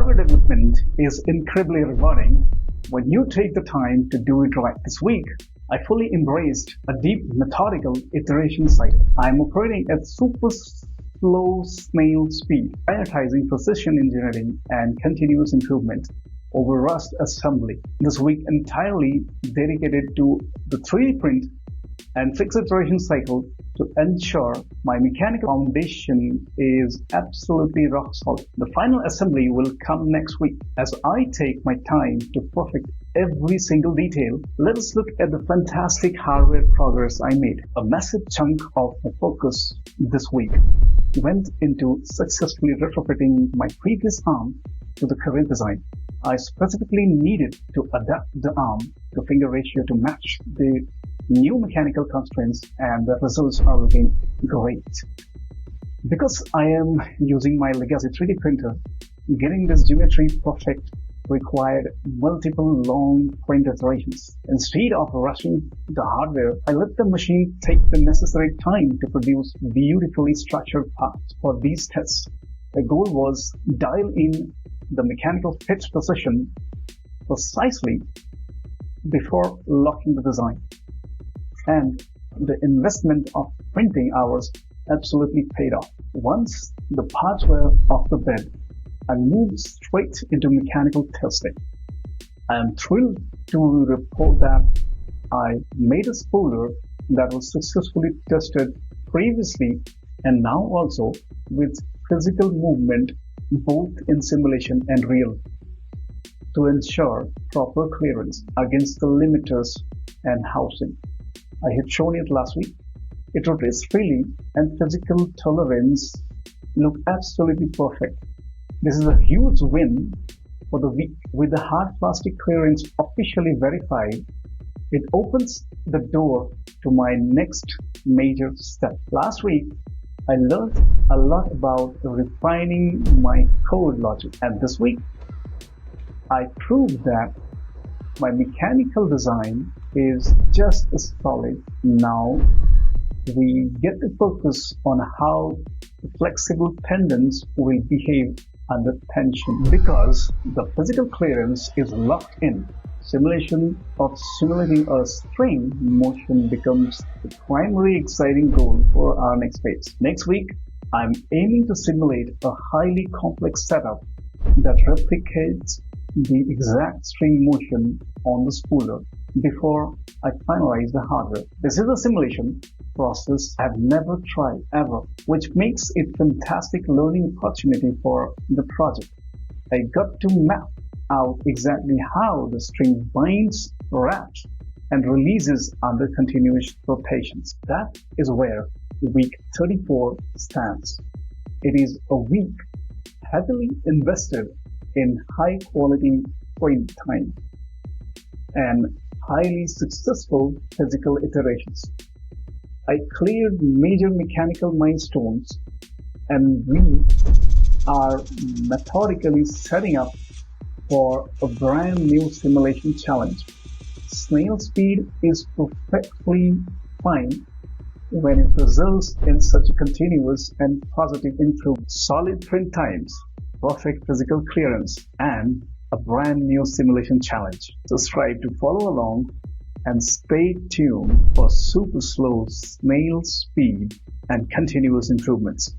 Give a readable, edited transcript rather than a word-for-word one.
Hardware development is incredibly rewarding when you take the time to do it right. This week, I fully embraced a deep methodical iteration cycle. I'm operating at super slow snail speed, prioritizing precision engineering and continuous improvement over rust assembly. This week entirely dedicated to the 3D print and fixed iteration cycle to ensure my mechanical foundation is absolutely rock solid. The final assembly will come next week. As I take my time to perfect every single detail, let us look at the fantastic hardware progress I made. A massive chunk of my focus this week went into successfully retrofitting my previous arm to the current design. I specifically needed to adapt the arm to finger ratio to match the new mechanical constraints, and the results are looking great. Because I am using my legacy 3D printer, getting this geometry perfect required multiple long print iterations. Instead of rushing the hardware, I let the machine take the necessary time to produce beautifully structured parts. For these tests, the goal was dial in the mechanical fit precision precisely before locking the design. And the investment of printing hours absolutely paid off. Once the parts were off the bed, I moved straight into mechanical testing. I am thrilled to report that I made a spooler that was successfully tested previously and now also with physical movement both in simulation and real to ensure proper clearance against the limiters and housing. I had shown it last week. It rotates freely and physical tolerance look absolutely perfect. This is a huge win for the week. With the hard plastic clearance officially verified, it opens the door to my next major step. Last week, I learned a lot about refining my code logic, and this week, I proved that my mechanical design is just as solid. Now we get to focus on how the flexible tendons will behave under tension. Because the physical clearance is locked in, simulating a string motion becomes the primary exciting goal for our next phase. Next week, I'm aiming to simulate a highly complex setup that replicates the exact string motion on the spooler before I finalize the hardware. This is a simulation process I've never tried ever, which makes it a fantastic learning opportunity for the project. I got to map out exactly how the string binds, wraps, and releases under continuous rotations. That is where week 34 stands. It is a week heavily invested in high-quality print time and highly successful physical iterations. I cleared major mechanical milestones, and we are methodically setting up for a brand new simulation challenge. Snail speed is perfectly fine when it results in such a continuous and positive improvement. Solid print times, perfect physical clearance, and a brand new simulation challenge. Subscribe to follow along and stay tuned for super slow snail speed and continuous improvements.